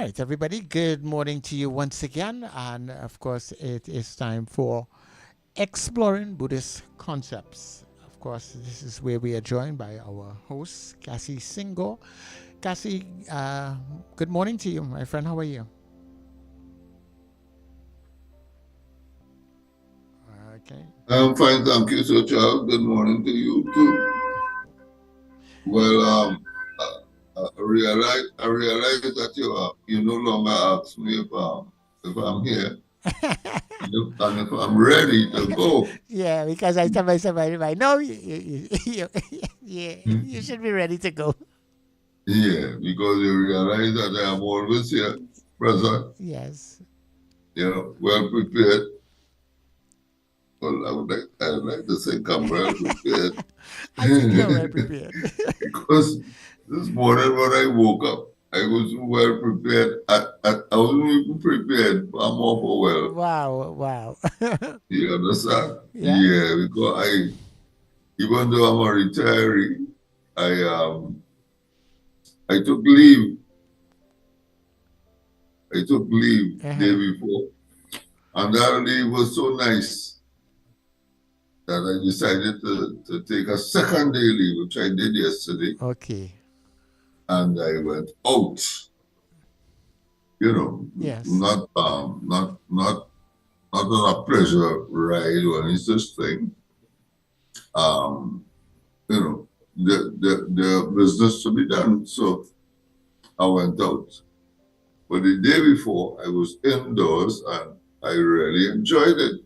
right, everybody. Good morning to you once again. And of course, it is time for exploring Buddhist concepts. Of course, this is where we are joined by our host, Cassie Senghor. Cassie, good morning to you, my friend. How are you? Okay. I'm fine, thank you, Sir Charles. Good morning to you too. Well, I realize that you no longer ask me if I'm here and if I'm ready to go. Yeah, because I tell myself, I know yeah, you should be ready to go. Yeah, because you realize that I am always here, present, Yes, well prepared. Well, I'd like to say come well prepared. I think you're well prepared. Because this morning when I woke up, I was well prepared. I wasn't even prepared. I'm off for well. Wow, wow. You understand? Yeah. Yeah, because even though I'm a retiree, I I took leave. I took leave day Uh-huh. before, and that leave was so nice that I decided to take a second day leave, which I did yesterday, Okay. and I went out. You know, Yes. not on a pleasure ride or any such thing. Um, the business to be done. So I went out. But the day before, I was indoors and I really enjoyed it.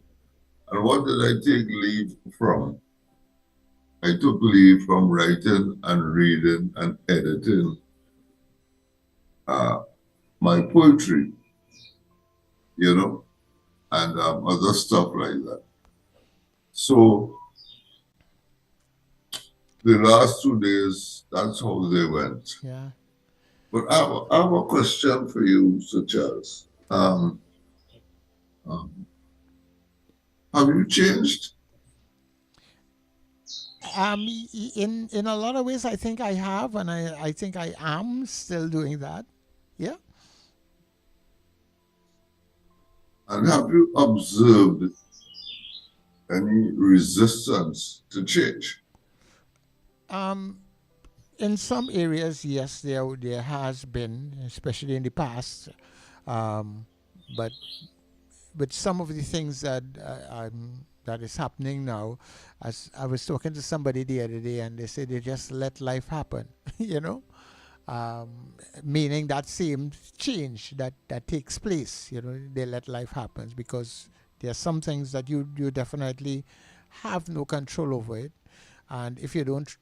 And what did I take leave from? I took leave from writing and reading and editing uh, my poetry, you know, and other stuff like that. So the last 2 days, that's how they went. Yeah. But I have a question for you, Sir Charles. Um, have you changed? In a lot of ways, I think I have, and I think I am still doing that. Yeah. And have you observed any resistance to change? Um, in some areas, yes, there has been, especially in the past. Um, but with some of the things that is happening now, as I was talking to somebody the other day, and they said they just let life happen. you know, Meaning that same change that takes place. They let life happen because there are some things that you definitely have no control over it, and if you don't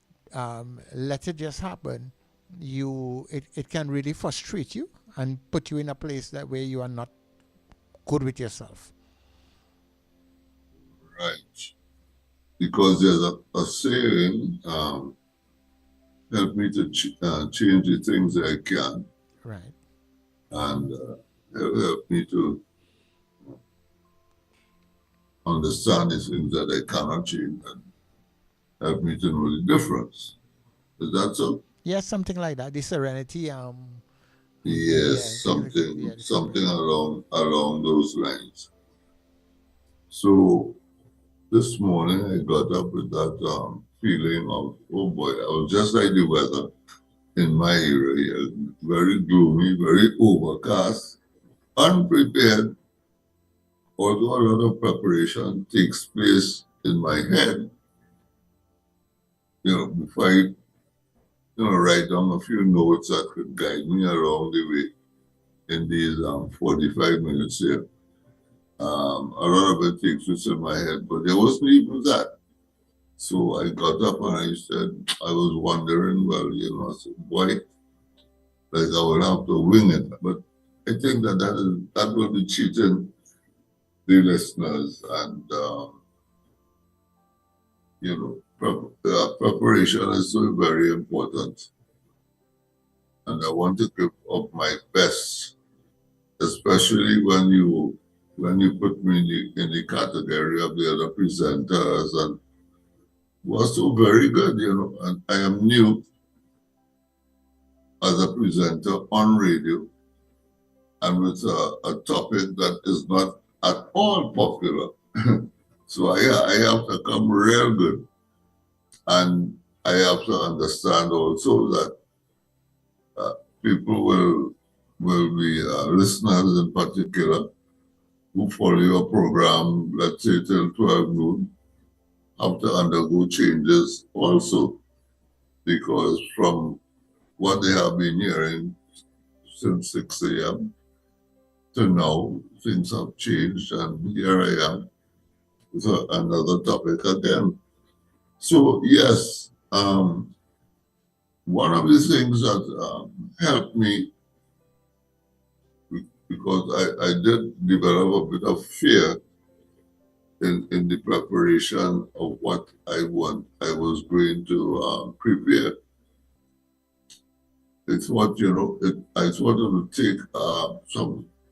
let it just happen, it can really frustrate you and put you in a place that where you are not good with yourself. Right. Because there's a saying, help me to change the things that I can, Right. and help me to understand the things that I cannot change, and help me to know the difference. Is that so? Yes, something like that. The serenity. Yeah. Yes, Yeah. something The something serenity. along those lines. So this morning I got up with that feeling of, oh boy, I was just like the weather in my area, very gloomy, very overcast, unprepared, although a lot of preparation takes place in my head, before write down a few notes that could guide me along the way in these 45 minutes here. A lot of it takes place in my head, but there wasn't even that. So I got up and I said, I was wondering, well, I said, boy, like I will have to wing it. But I think that will be cheating the listeners, and preparation is so very important, and I want to give up my best, especially when you put me in the category of the other presenters, and was so very good, and I am new as a presenter on radio, and with a topic that is not at all popular. So I have to come real good. And I have to understand also that uh, people will be listeners in particular who follow your program, let's say till 12 noon, have to undergo changes also, because from what they have been hearing since 6 a.m. to now, things have changed, and here I am with another topic again. So, yes, one of the things that helped me, because I did develop a bit of fear in the preparation of what I was going to prepare. It's what I thought it would take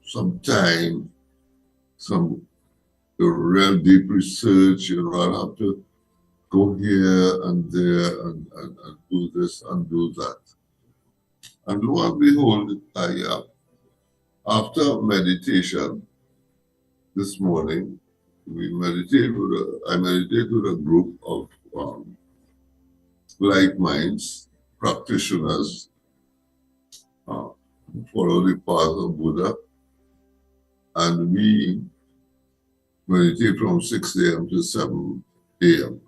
some time, some real deep research. I'll have to go here and there and do this and do that. And lo and behold, after meditation this morning, I meditated with a group of like minds, practitioners, who follow the path of Buddha, and we meditate from 6 a.m. to 7 a.m.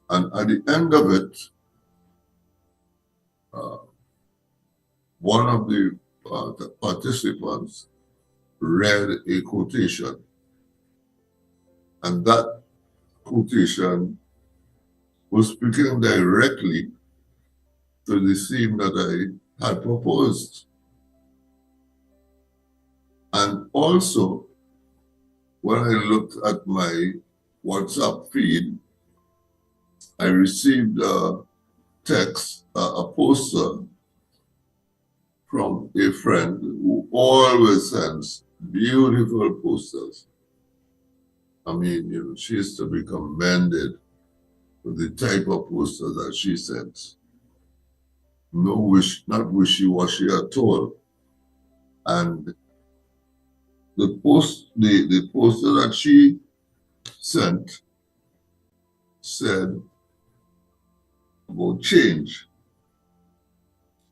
And at the end of it, uh, one of the participants read a quotation, and that quotation was speaking directly to the theme that I had proposed. And also, when I looked at my WhatsApp feed, I received a text, a poster from a friend who always sends beautiful posters. I mean, she is to be commended for the type of poster that she sends. Not wishy-washy at all. And the poster that she sent said about change.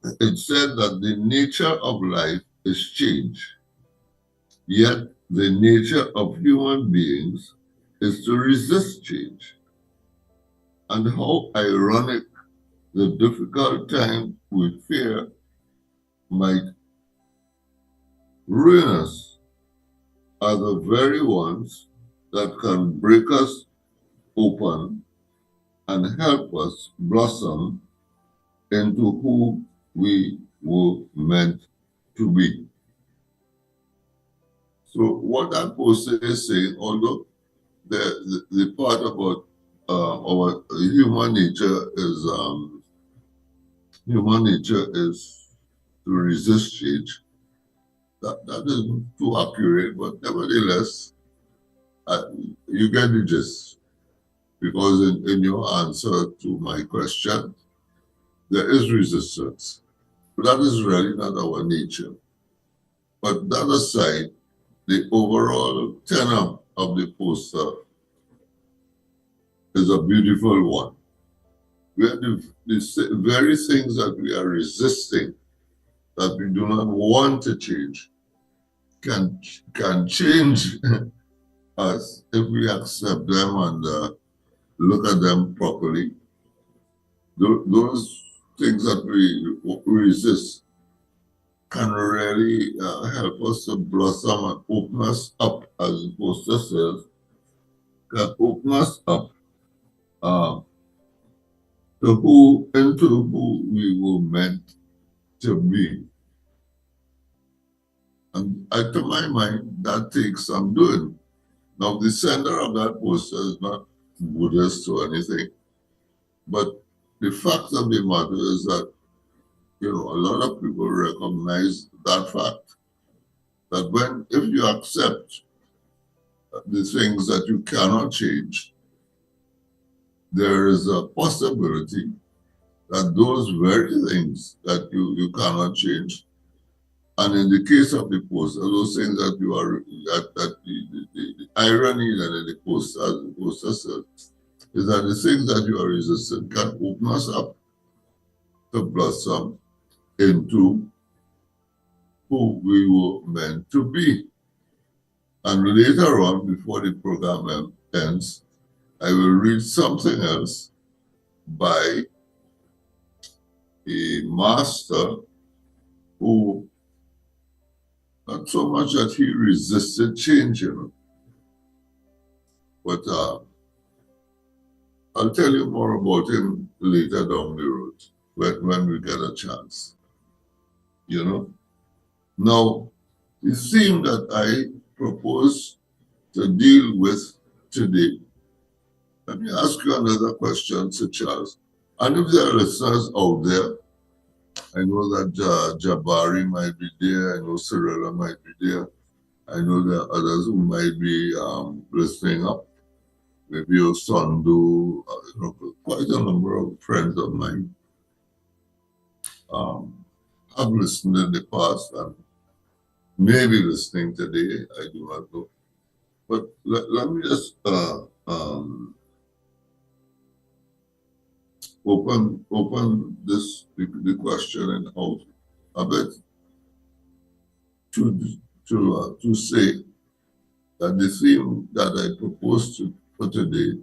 It said that the nature of life is change, yet the nature of human beings is to resist change. And how ironic the difficult time we fear might ruin us are the very ones that can break us open and help us blossom into who we were meant to be. So what that poster is saying, although the part about our human nature is to resist change. That isn't too accurate, but nevertheless, uh, you get the gist. Because in your answer to my question, there is resistance. But that is really not our nature. But that aside, the overall tenor of the poster is a beautiful one. Where the very things that we are resisting, that we do not want to change, can change us if we accept them and look at them properly. Those things that we resist can really help us to blossom and open us up, as the poster says, can open us up uh, into who we were meant to be. And to my mind, that takes some doing. Now, the sender of that poster is not Buddhist or anything, but the fact of the matter is that, a lot of people recognize that fact, that if you accept the things that you cannot change, there is a possibility that those very things that you cannot change And in the case of the post, I was saying that you are that the irony that in the post, as the poster said, is that the things that you are resisting can open us up to blossom into who we were meant to be. And later on, before the program ends, I will read something else by a master who, not so much that he resisted change, but I'll tell you more about him later down the road when we get a chance. Now, the theme that I propose to deal with today, let me ask you another question, Sir Charles. And if there are listeners out there, I know that Jabari might be there, I know Cirilla might be there, I know there are others who might be listening up. Maybe Osondu, quite a number of friends of mine have listened in the past and maybe listening today. I do not know. But let me just open this the question and out a bit to say that the theme that I propose for today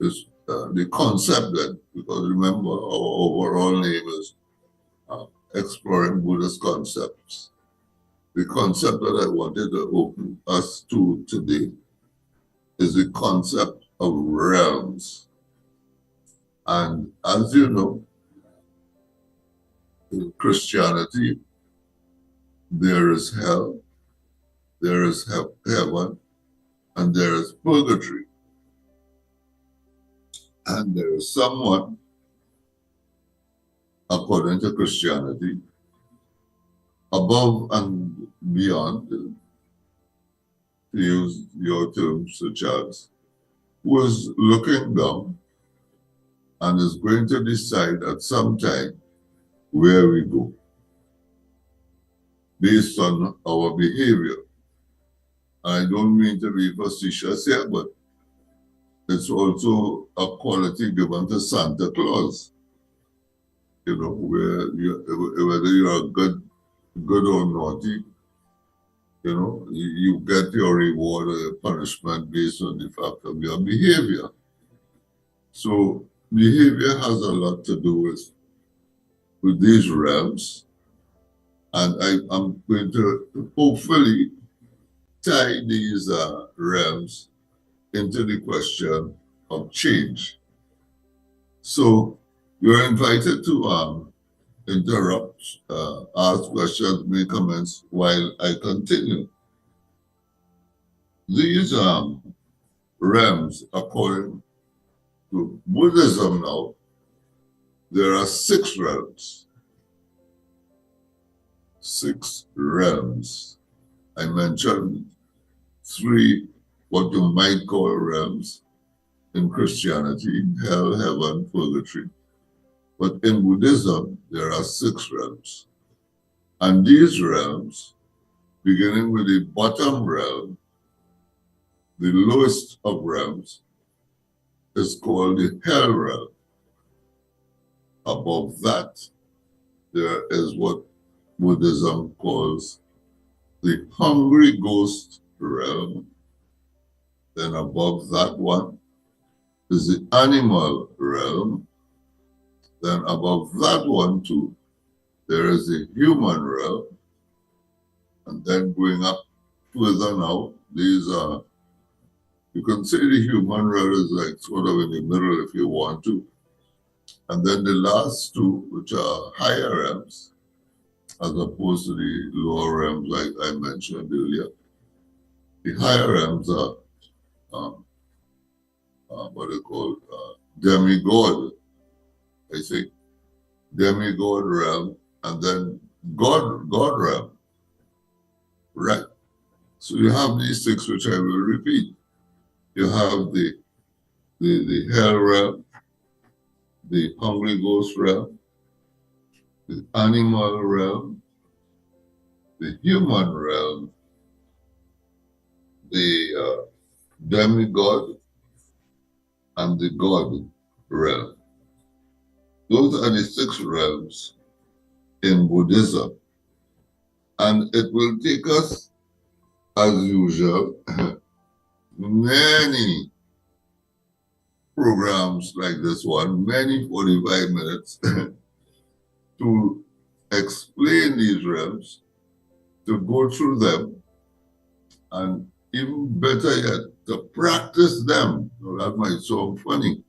is the concept that, because remember our overall name is exploring Buddhist concepts. The concept that I wanted to open us to today is the concept of realms. And as you know, in Christianity, there is hell, there is heaven, and there is purgatory. And there is someone, according to Christianity, above and beyond, to use your term, Sir Charles, who is looking down and is going to decide at some time where we go based on our behavior. I don't mean to be facetious here, but it's also a quality given to Santa Claus. Where whether you are good or naughty, you get your reward or your punishment based on the fact of your behavior. So behavior has a lot to do with these realms. And I'm going to hopefully tie these realms into the question of change. So you're invited to interrupt, ask questions, make comments while I continue. These realms, according to Buddhism now, there are 6 realms. 6 realms. I mentioned 3, what you might call realms in Christianity, hell, heaven, purgatory. But in Buddhism, there are 6 realms. And these realms, beginning with the bottom realm, the lowest of realms, is called the hell realm. Above that, there is what Buddhism calls the hungry ghost realm. Then above that one is the animal realm. Then above that one too, there is the human realm. And then going up further now, these are, you can say the human realm is like sort of in the middle if you want to. And then the last 2, which are higher realms, as opposed to the lower realms like I mentioned earlier. The higher realms are what they call demigod, I think. Demigod realm, and then God realm. Right. So you have these 6, which I will repeat. You have the hell realm, the hungry ghost realm, the animal realm, the human realm, the demigod, and the God realm. Those are the six realms in Buddhism. And it will take us, as usual, many programs like this one, many 45 minutes, to explain these realms, to go through them, and even better yet, to practice them. Now, that might sound funny.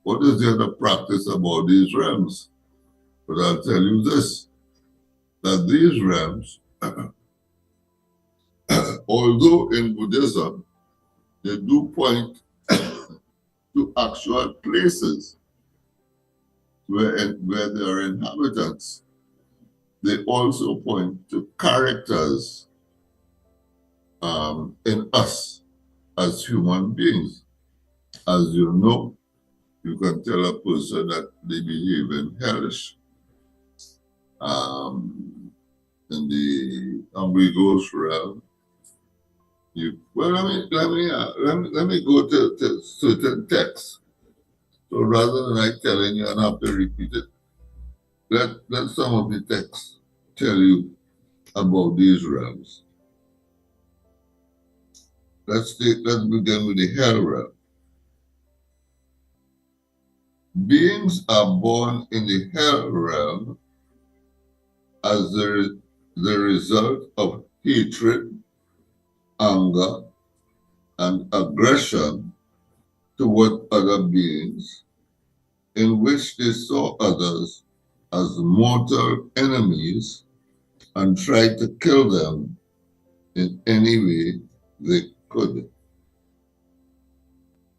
What is there to practice about these realms? But I'll tell you this, that these realms, although in Buddhism, they do point to actual places where there are inhabitants. They also point to characters in us as human beings. As you know, you can tell a person that they behave in hellish. In the ambiguous realm, let me go to certain texts. So rather than I telling you and have to repeat it, let some of the texts tell you about these realms. Let's begin with the hell realm. Beings are born in the hell realm as the result of hatred, anger, and aggression toward other beings, in which they saw others as mortal enemies and tried to kill them in any way they could.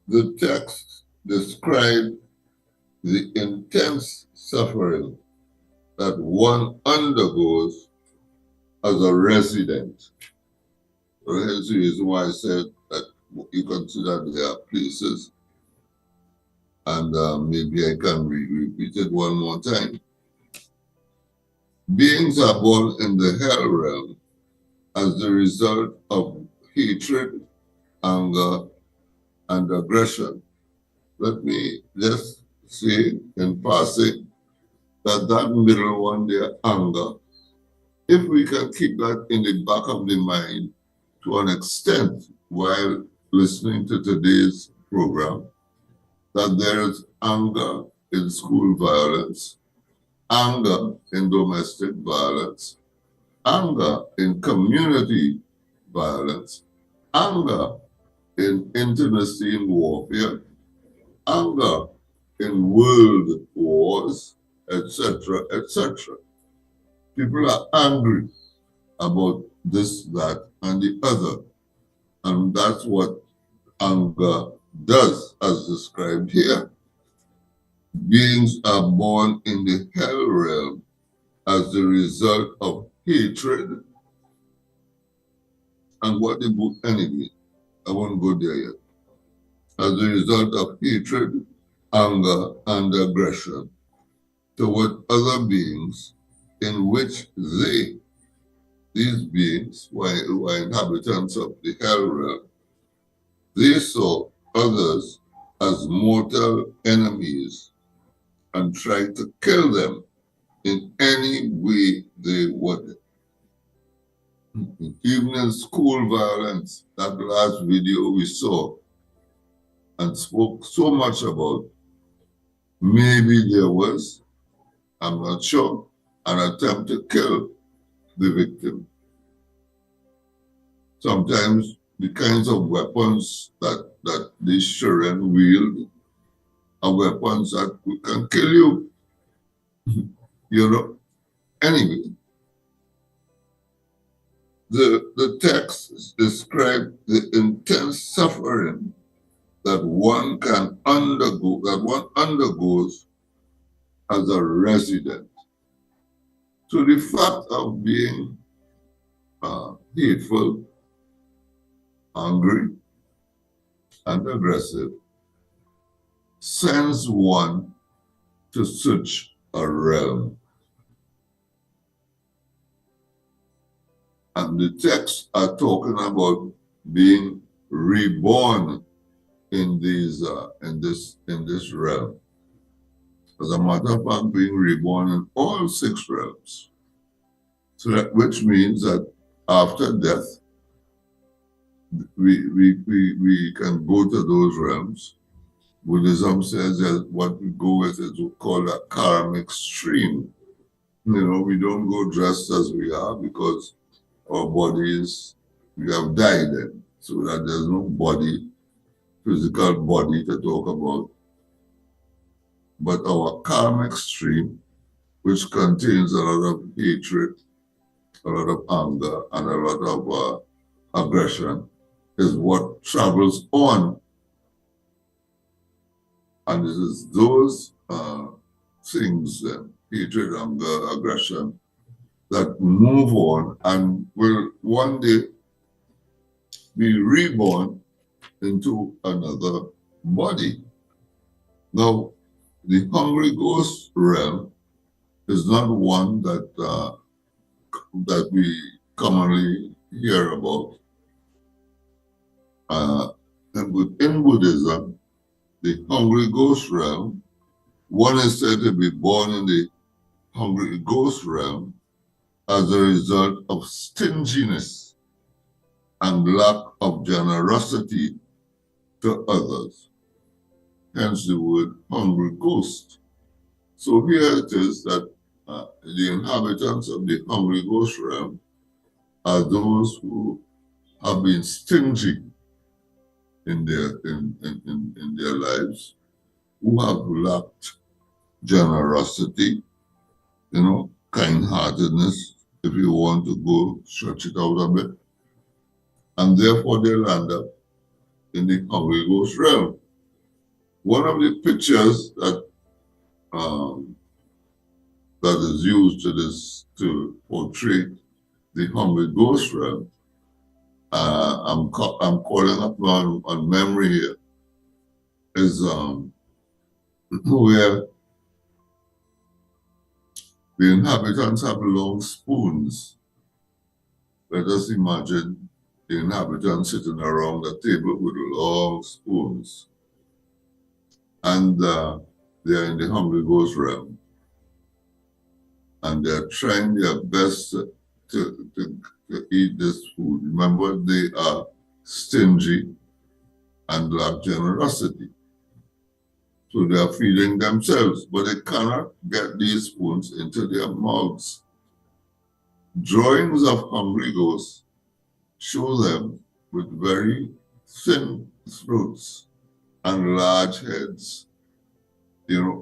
The text described the intense suffering that one undergoes as a resident. Hence the reason why I said that you consider there are places, and maybe I can repeat it one more time. Beings are born in the hell realm as the result of hatred, anger, and aggression. Let me just say in passing that middle one there, anger, if we can keep that in the back of the mind to an extent while listening to today's program, that there is anger in school violence, anger in domestic violence, anger in community violence, anger in internecine warfare, anger in world wars, etc., etc. People are angry about this, that, and the other. And that's what anger does, as described here. Beings are born in the hell realm as the result of hatred. And what the book enemy? I won't go there yet. As a result of hatred, anger, and aggression toward other beings in which these beings, who are inhabitants of the hell realm, they saw others as mortal enemies and tried to kill them in any way they would. Even in school violence, that last video we saw and spoke so much about, maybe there was, I'm not sure, an attempt to kill the victim. Sometimes the kinds of weapons that these children wield are weapons that can kill you. You know. Anyway, the text describes the intense suffering that one undergoes as a resident. So the fact of being hateful, angry, and aggressive sends one to such a realm. And the texts are talking about being reborn in this realm. As a matter of fact, being reborn in all six realms. So that which means that after death, we can go to those realms. Buddhism says that what we go with is called a karmic stream. We don't go dressed as we are because our bodies, we have died in, so that there's no body, physical body to talk about. But our karmic stream, which contains a lot of hatred, a lot of anger, and a lot of aggression, is what travels on. And it is those things, hatred, anger, aggression, that move on and will one day be reborn into another body. Now, the hungry ghost realm is not one that we commonly hear about. And within Buddhism, the hungry ghost realm, one is said to be born in the hungry ghost realm as a result of stinginess and lack of generosity to others. Hence the word hungry ghost. So here it is that the inhabitants of the hungry ghost realm are those who have been stingy in their lives, who have lacked generosity, kind-heartedness, if you want to go stretch it out a bit. And therefore they land up in the hungry ghost realm. One of the pictures that is used to portray the hungry ghost realm, I'm calling up on memory here, is where the inhabitants have long spoons. Let us imagine the inhabitants sitting around the table with long spoons. And they're in the hungry ghost realm. And they're trying their best to eat this food. Remember, they are stingy and lack generosity. So they are feeding themselves, but they cannot get these spoons into their mouths. Drawings of hungry ghosts show them with very thin throats and large heads,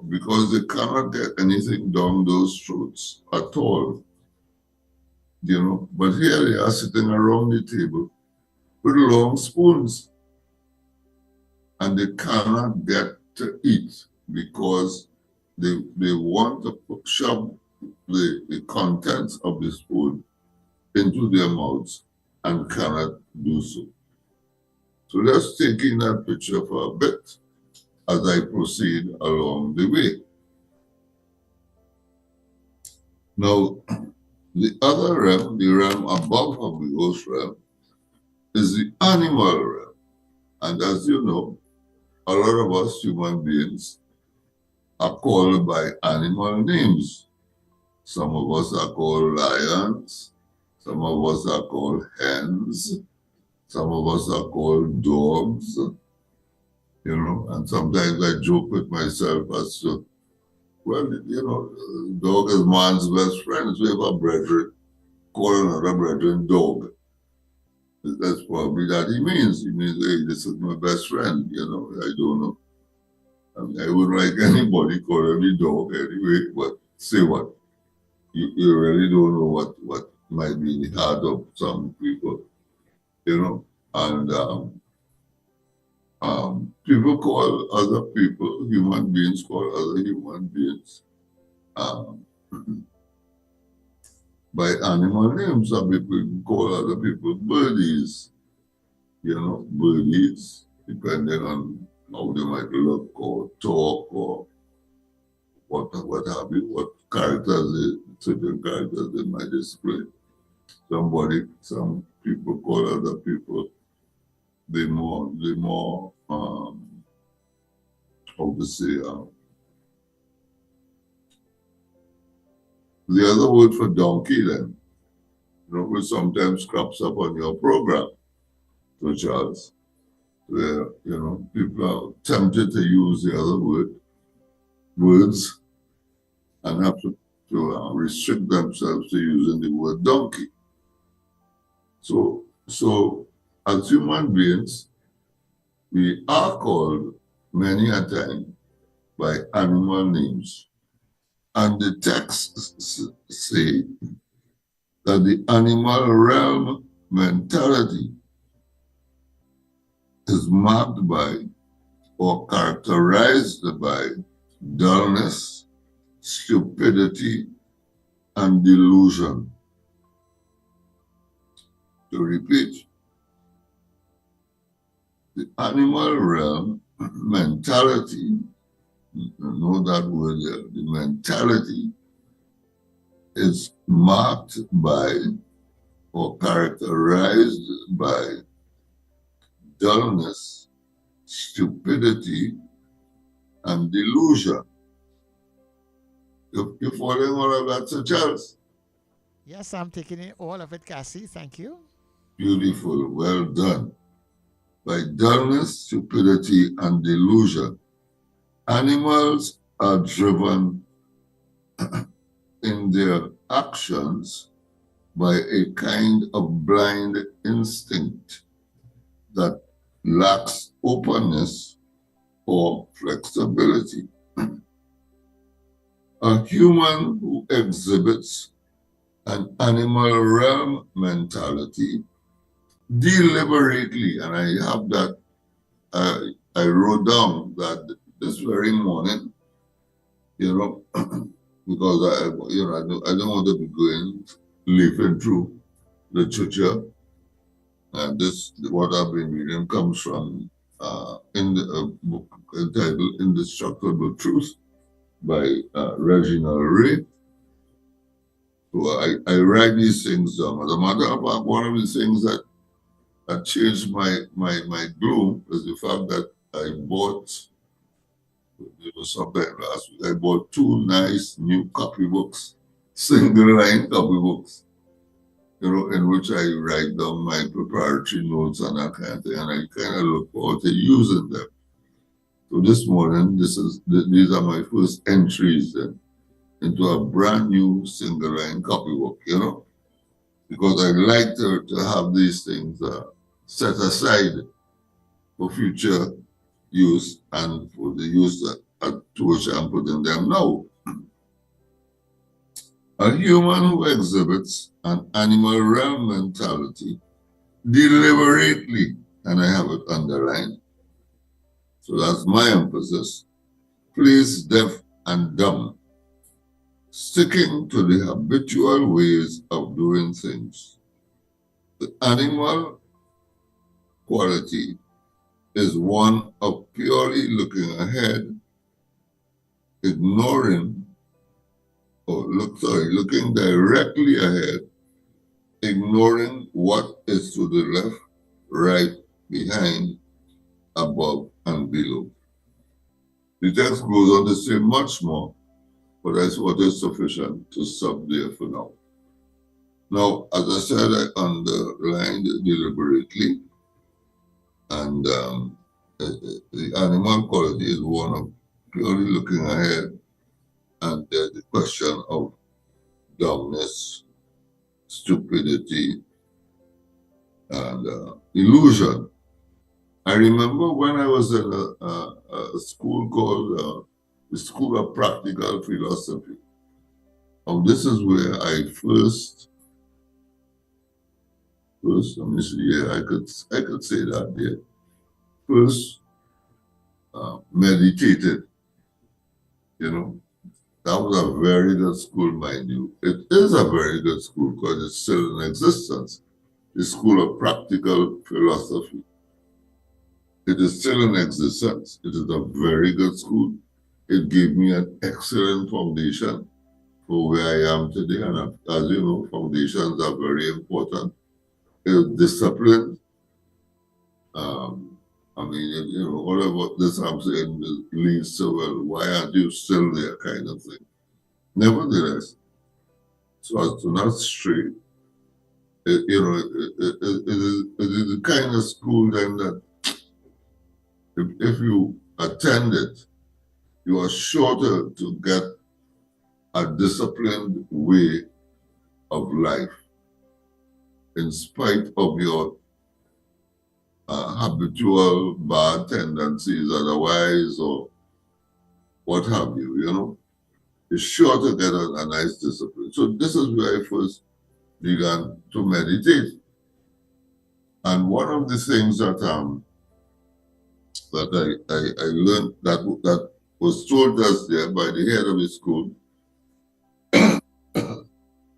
because they cannot get anything down those throats at all. But here they are sitting around the table with long spoons, and they cannot get to eat because they want to shove the contents of the spoon into their mouths and cannot do so. So let's take in that picture for a bit as I proceed along the way. Now, the other realm, the realm above of the ghost realm, is the animal realm. And as you know, a lot of us human beings are called by animal names. Some of us are called lions, some of us are called hens, some of us are called dogs, and sometimes I joke with myself as to, well, dog is man's best friend, so we have a brethren, call another brethren dog. That's probably that he means. He means, hey, this is my best friend, I don't know. I mean, I wouldn't like anybody calling me dog anyway, but say what? You really don't know what might be in the heart of some people, and people call other people, human beings call other human beings by animal names. Some people call other people birdies, birdies, depending on how they might look or talk or what have you, what certain characters they might display. some people call other people the more how to say the other word for donkey then, which sometimes crops up on your program, so Charles, where people are tempted to use the other words and have to restrict themselves to using the word donkey. So as human beings, we are called many a time by animal names. And the texts say that the animal realm mentality is marked by or characterized by dullness, stupidity, and delusion. To repeat, the animal realm mentality, know that word there, the mentality is marked by or characterized by dullness, stupidity, and delusion. You're following all of that, Sir Charles? Yes, I'm taking in all of it, Cassie. Thank you. Beautiful, well done. By dullness, stupidity, and delusion, animals are driven in their actions by a kind of blind instinct that lacks openness or flexibility. A human who exhibits an animal realm mentality deliberately, and I have that, I wrote down that this very morning, because I don't want to be leafing through literature. And what I've been reading comes from in the book entitled Indestructible Truth by Reginald Ray. So I write these things down. As a matter of fact, one of the things that changed my gloom is the fact that I bought, sometime last week, I bought 2 nice new copybooks, single line copybooks, in which I write down my preparatory notes and that kind of thing, and I kind of look forward to using them. So this morning, these are my first entries then into a brand new single line copybook, because I like to have these things set aside for future use and for the use to which I'm putting them now. A human who exhibits an animal realm mentality deliberately, and I have it underlined, so that's my emphasis, plays deaf and dumb, sticking to the habitual ways of doing things. The animal quality is one of purely looking ahead, looking directly ahead, ignoring what is to the left, right, behind, above, and below. The text goes on to say much more, but that's what is sufficient to stop there for now. Now, as I said, I underlined deliberately, and the animal quality is one of purely looking ahead, and the question of dumbness, stupidity, and illusion. I remember when I was in a school called the School of Practical Philosophy. This is where I first, let me see, yeah, I could say that, yeah. First meditated, that was a very good school, mind you. It is a very good school because it's still in existence. The School of Practical Philosophy. It is still in existence. It is a very good school. It gave me an excellent foundation for where I am today. And as you know, foundations are very important. Discipline, um, I mean, all of what this I'm saying leads to, well, why aren't you still there kind of thing. Nevertheless, so as to not stray, it is the kind of school then that if you attend it, you are sure to get a disciplined way of life in spite of your habitual bad tendencies otherwise or what have you, You're sure to get a nice discipline. So this is where I first began to meditate. And one of the things that I learned that was told us there by the head of the school,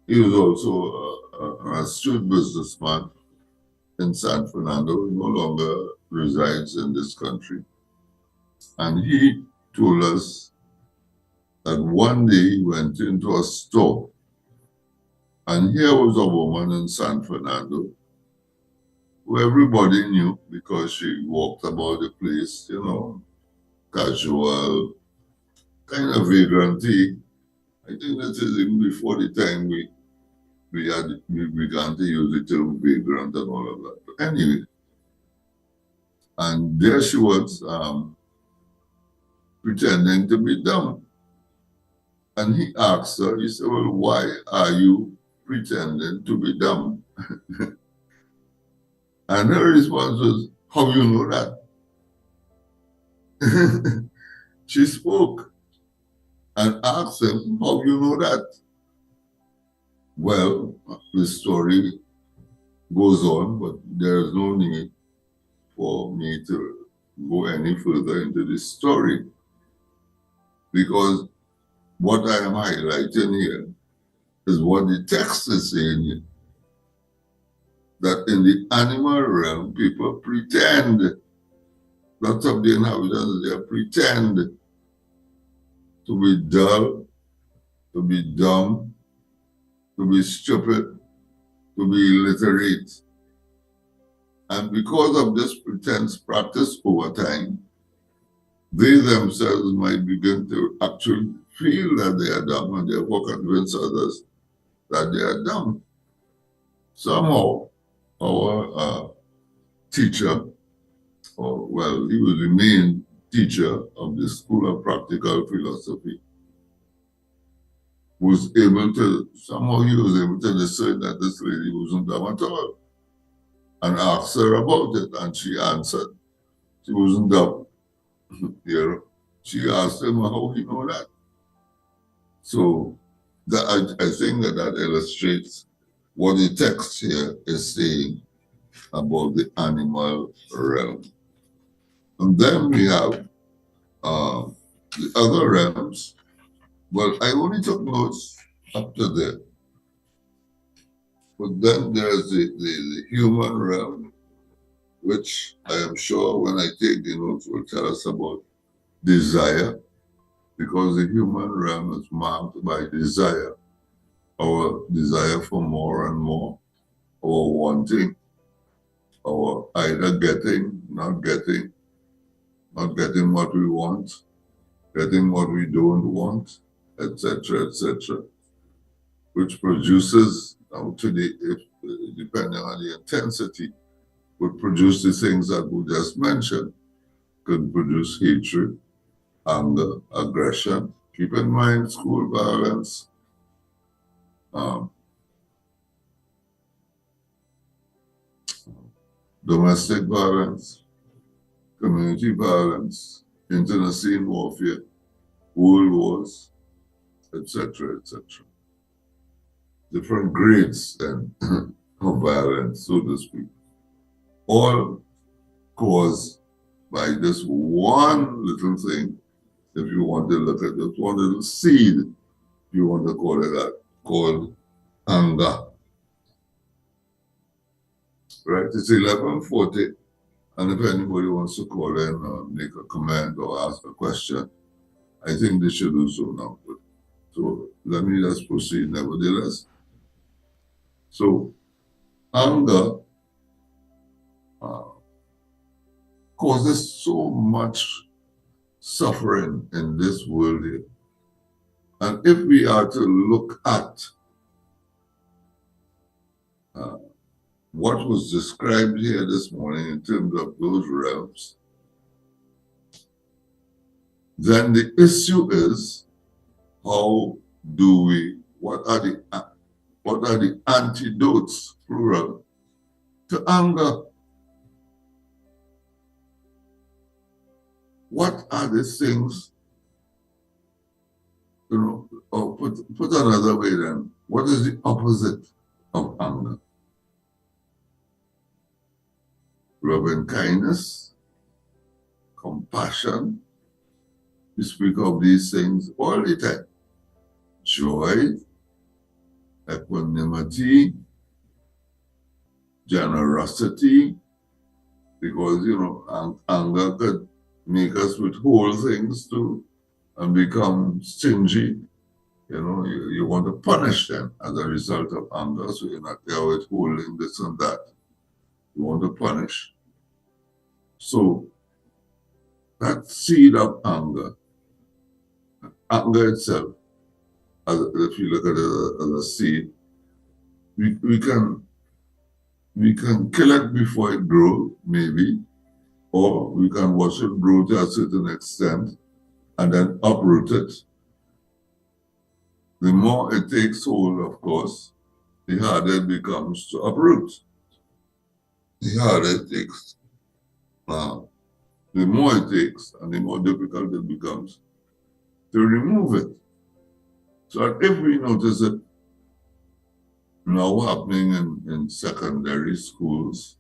he was also an astute businessman in San Fernando. He no longer resides in this country. And he told us that one day he went into a store, and here was a woman in San Fernando who everybody knew because she walked about the place, casual, kind of vagranty. I think that is even before the time we began to use the term vagrant and all of that. But anyway, and there she was pretending to be dumb. And he asked her, he said, well, why are you pretending to be dumb? And her response was, how you know that? She spoke and asked him, how you know that? Well, the story goes on, but there's no need for me to go any further into this story because what I am highlighting here is what the text is saying here. That in the animal realm, people pretend. Lots of the inhabitants there pretend to be dull, to be dumb, to be stupid, to be illiterate. And because of this pretense practice over time, they themselves might begin to actually feel that they are dumb and therefore convince others that they are dumb. Somehow, our teacher, he was the main teacher of the School of Practical Philosophy, somehow he was able to discern that this lady wasn't dumb at all and asked her about it, and she answered. She wasn't dumb. She asked him how he know that. So I think that illustrates what the text here is saying about the animal realm. And then we have the other realms. Well, I only took notes up to there. But then there's the human realm, which I am sure when I take the notes will tell us about desire, because the human realm is marked by desire, our desire for more and more, our wanting, our either getting, not getting what we want, getting what we don't want, etc., etc., which produces, depending on the intensity, would produce the things that we just mentioned, could produce hatred, anger, aggression. Keep in mind school violence, domestic violence, community violence, internecine warfare, world wars, etc., etc. Different grades and of violence, so to speak, all caused by this one little thing, if you want to look at it, one little seed, if you want to call it that, called anger. Right? It's 11:40, and if anybody wants to call in or make a comment or ask a question, I think they should do so now. But So let me just proceed nevertheless. So anger uh, causes so much suffering in this world here. And if we are to look at uh, what was described here this morning in terms of those realms, then the issue is how do we, what are the antidotes, plural, to anger? What are the things, or put another way then, what is the opposite of anger? Loving kindness, compassion. We speak of these things all the time. Joy, equanimity, generosity, because anger could make us withhold things too and become stingy. You want to punish them as a result of anger, so you're not there withholding this and that. You want to punish. So that seed of anger itself, if you look at it as a seed, we can kill it before it grows, maybe, or we can watch it grow to a certain extent and then uproot it. The more it takes hold, of course, the harder it becomes to uproot. The harder it takes. The more it takes and the more difficult it becomes to remove it. So if we notice it now happening in secondary schools,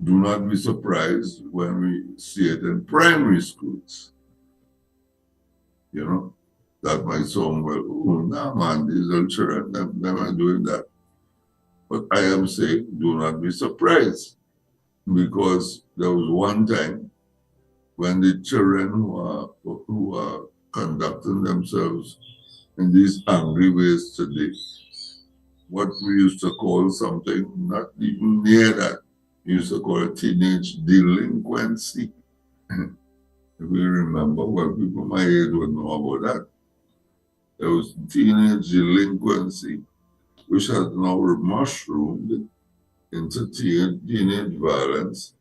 do not be surprised when we see it in primary schools. That might sound, well, oh, nah, man, these little children, them are doing that. But I am saying, do not be surprised, because there was one time when the children who are conducting themselves in these angry ways today, what we used to call something not even near that, we used to call it teenage delinquency. If we remember, well, people my age would know about that. There was teenage delinquency, which has now mushroomed into teenage violence,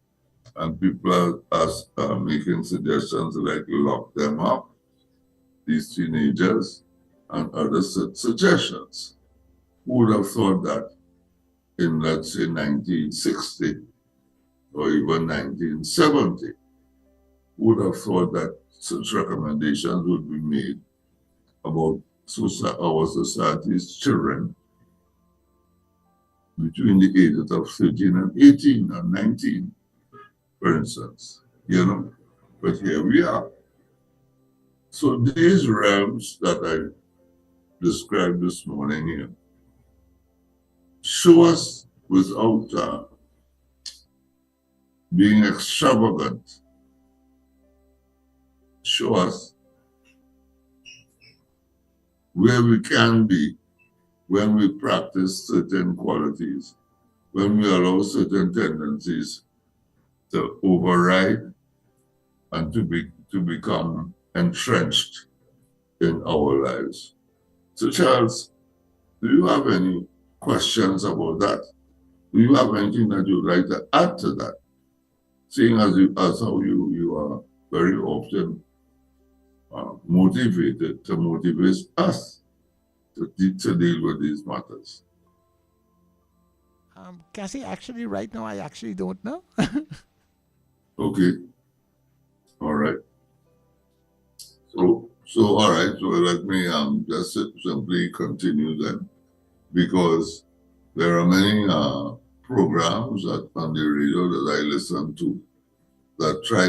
and people are making suggestions like lock them up, these teenagers, and other suggestions. Who would have thought that in, let's say, 1960 or even 1970? Who would have thought that such recommendations would be made about our society's children between the ages of 13 and 18 and 19, for instance, But here we are. So these realms that I described this morning here show us, without being extravagant, show us where we can be when we practice certain qualities, when we allow certain tendencies to override and to become entrenched in our lives. So Charles, do you have any questions about that? Do you have anything that you'd like to add to that? Seeing as how you are very often motivated to motivate us to deal with these matters. Cassie, actually, right now, I actually don't know. Okay. All right. So all right. So let me just simply continue then, because there are many programs on the radio that I listen to that try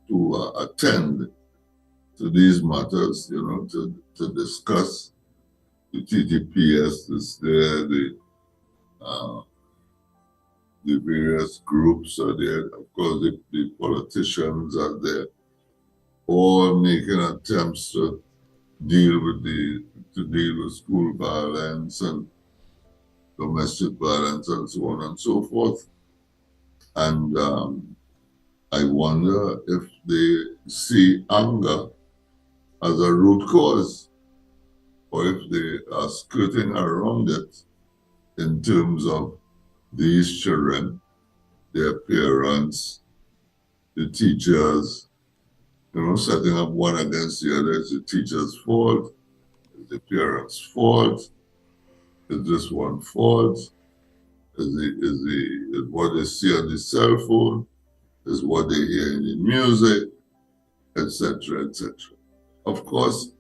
to attend to these matters, to discuss the TTPS, the various groups are there. Of course, the politicians are there, all making attempts to deal with school violence and domestic violence and so on and so forth. And I wonder if they see anger as a root cause, or if they are skirting around it in terms of these children, their parents, the teachers, setting up one against the other. It's the teacher's fault, it's the parents' fault, it's this one fault, is what they see on the cell phone, is what they hear in the music, etc., etc. Of course,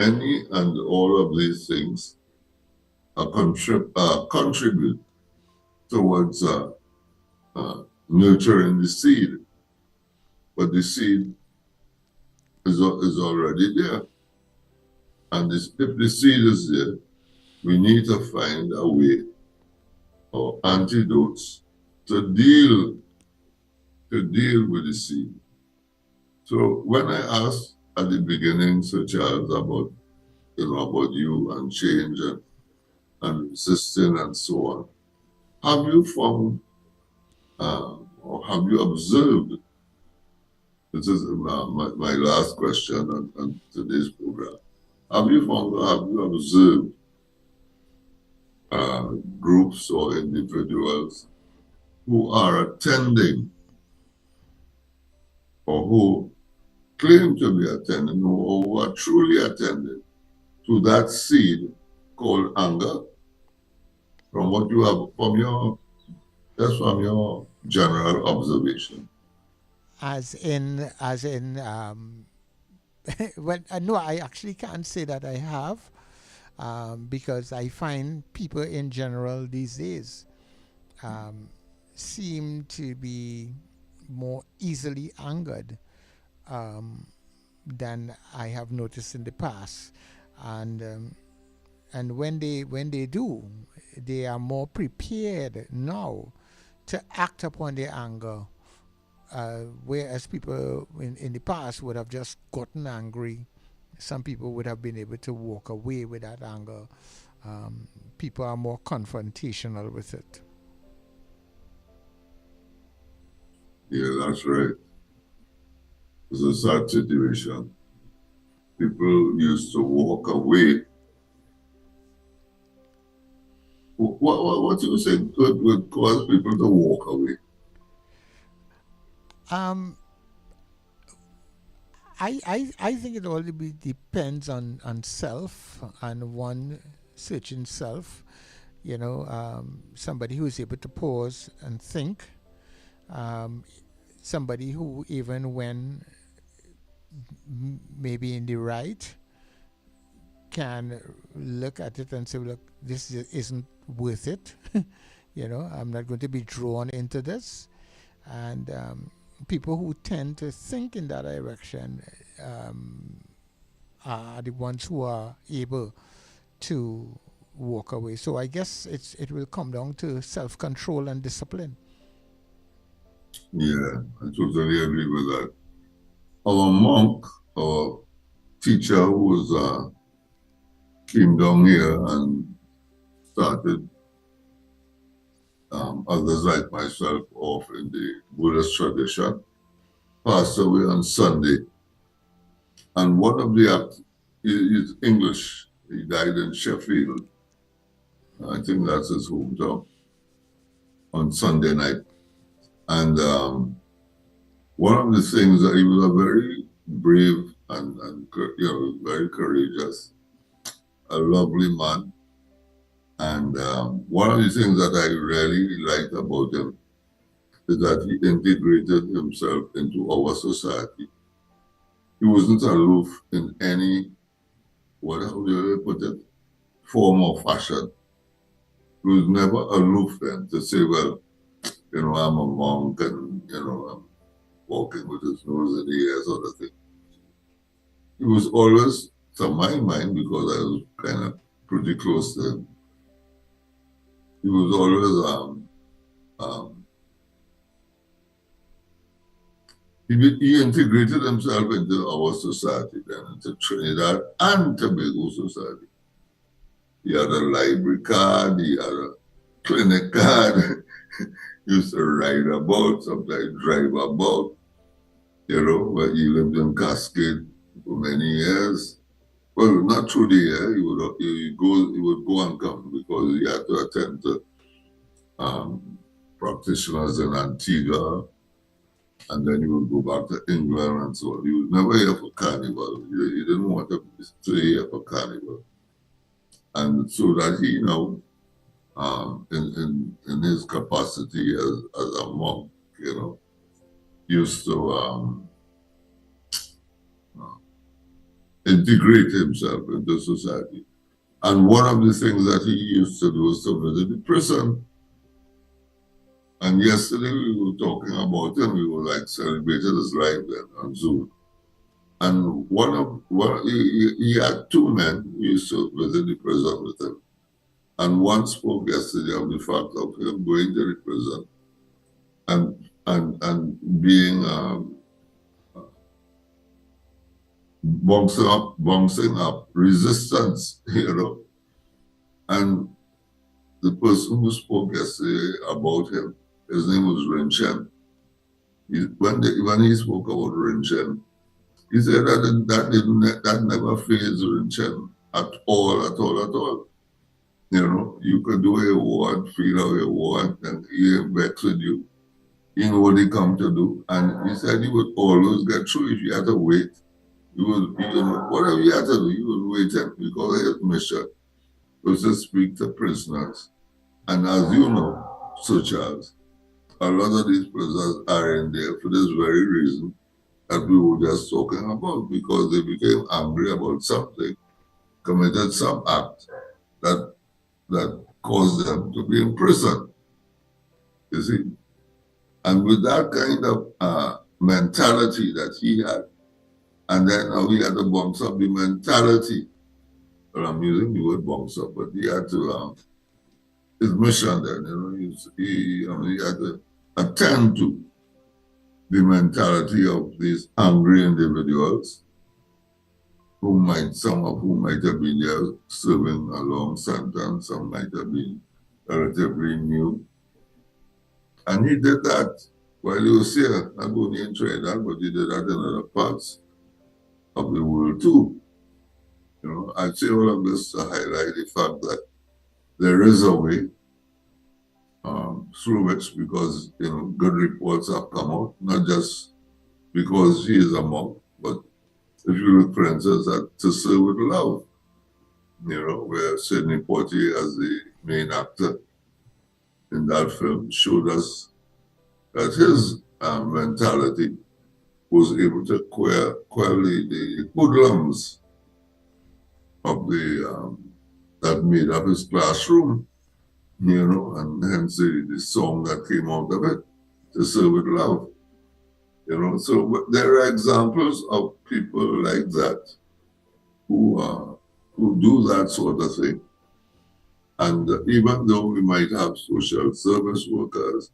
any and all of these things contribute towards nurturing the seed, but the seed is already there. And if the seed is there, we need to find a way or antidotes to deal with the seed. So when I asked at the beginning, Sir Charles, about you and change and resisting and so on, have you found or have you observed? This is my last question on today's program. Have you observed groups or individuals who are attending or who claim to be attending or who are truly attending to that seed called anger? From what you have, from your general observation. As in, well, no, I actually can't say that I have, because I find people in general these days seem to be more easily angered than I have noticed in the past, and when they do, they are more prepared now to act upon their anger, whereas people in the past would have just gotten angry. Some people would have been able to walk away with that anger. People are more confrontational with it. Yeah, that's right. It's a sad situation. People used to walk away. What do you think would cause people to walk away? Um, I think it all depends on self and one searching self. Somebody who is able to pause and think. Um, Somebody who, even when maybe in the right, can look at it and say, look, this isn't worth it. I'm not going to be drawn into this. And people who tend to think in that direction are the ones who are able to walk away. So I guess it will come down to self-control and discipline. Yeah, I totally agree with that. Our monk, our teacher, who came down here and started others like myself off in the Buddhist tradition, passed away on Sunday. And one of he's English. He died in Sheffield. I think that's his hometown on Sunday night. And one of the things that he was a very brave and very courageous, a lovely man. And one of the things that I really liked about him is that he integrated himself into our society. He wasn't aloof in any, how do you put it, form or fashion. He was never aloof then to say, well, I'm a monk and, I'm walking with his nose in the air sort of thing. He was always, to my mind, because I was kind of pretty close to him, he was always he integrated himself into our society then, into Trinidad and Tobago society. He had a library card, he had a clinic card, he used to ride about, sometimes drive about, but he lived in Cascade for many years. Well, not through the year, he would go and come because he had to attend to practitioners in Antigua, and then he would go back to England and so on. He was never here for carnival. He didn't want to stay here for carnival. And so that he, in his capacity as a monk, used to integrate himself into society. And one of the things that he used to do was to visit the prison. And yesterday we were talking about him. We were like celebrating his life then on Zoom. And he had two men who used to visit the prison with him. And one spoke yesterday of the fact of him going to the prison and being bouncing up resistance, And the person who spoke yesterday about him, his name was Rinchen. When he spoke about Rinchen, he said that never fazed Rinchen at all. You could do what you want, feel how you want, and he ain't vex with you. He knew what he come to do. And he said he would always get through. If you had to wait, whatever you had to do, he would wait because his mission was to speak to prisoners. And as you know, Sir Charles, a lot of these prisoners are in there for this very reason that we were just talking about, because they became angry about something, committed some act that caused them to be in prison. You see? And with that kind of mentality that he had, and then he had to bounce up the mentality. Well, I'm using the word bounce up, but he had to, his mission then, he had to attend to the mentality of these angry individuals, some of whom might have been there serving a long sentence, some might have been relatively new. And he did that while he was here, not only in Trinidad, but he did that in other parts of the world too. I say all of this to highlight the fact that there is a way through which, because good reports have come out, not just because he is a monk, but if you look, for instance, at To Serve with Love, where Sidney Poitier, as the main actor in that film, showed us that his mentality was able to quell the hoodlums of that made up his classroom, and hence the song that came out of it, To Serve with Love. So there are examples of people like that who do that sort of thing. And even though we might have social service workers,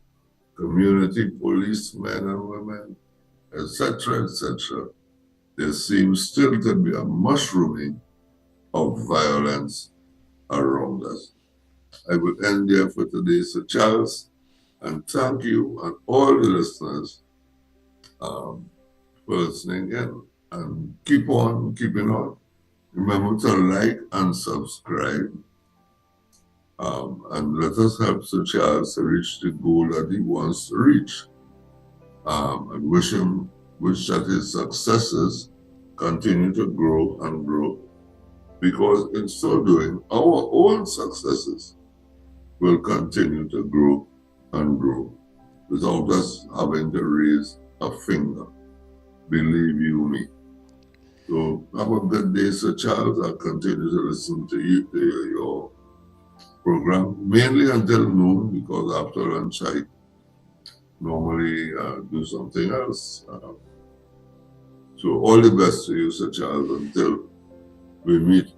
community policemen and women, etc., there seems still to be a mushrooming of violence around us. I will end there for today, Sir Charles, and thank you and all the listeners for listening in, and keep on keeping on. Remember to like and subscribe, and let us help Sir Charles to reach the goal that he wants to reach. And wish that his successes continue to grow and grow, because in so doing, our own successes will continue to grow and grow without us having to raise a finger. Believe you me. So have a good day, Sir Charles. I'll continue to listen to your program, mainly until noon, because after lunch I normally do something else. So all the best to you, Sir Charles, until we meet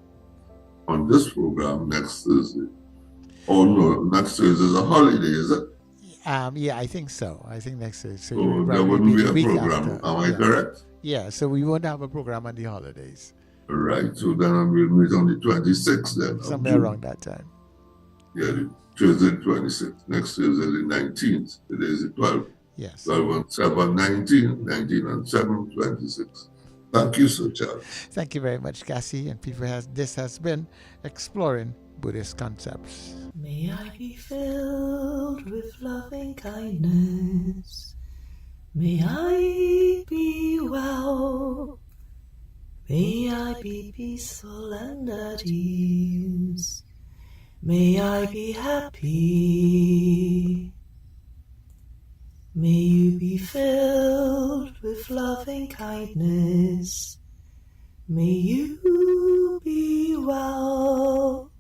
on this program next Thursday. Oh no, next Thursday is a holiday, is it? Yeah, I think so. I think next week. So it will So there probably be wouldn't be the a week program. after. Am I Yeah. correct? Yeah. So we won't have a program on the holidays. Right. So then we'll meet on the 26th then of Somewhere June. around that time. Yeah, the Tuesday 26th. Next Tuesday the 19th. Today is the 12th. Yes. 12 and 7, 19, 19 and 7, 26. Thank you, Sir Charles. Thank you very much, Cassie. And this has been Exploring Buddhist Concepts. May I be filled with loving kindness. May I be well. May I be peaceful and at ease. May I be happy. May you be filled with loving kindness. May you be well.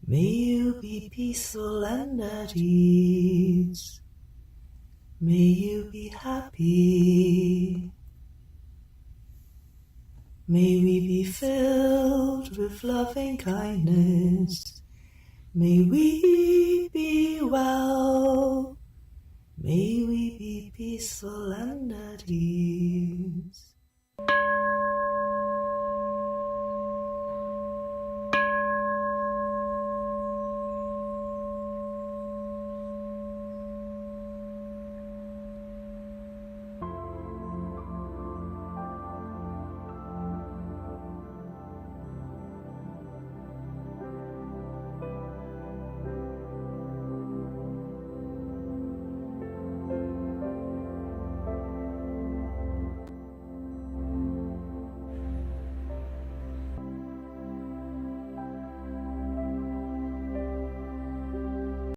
May you be peaceful and at ease. May you be happy. May we be filled with loving kindness. May we be well. May we be peaceful and at ease.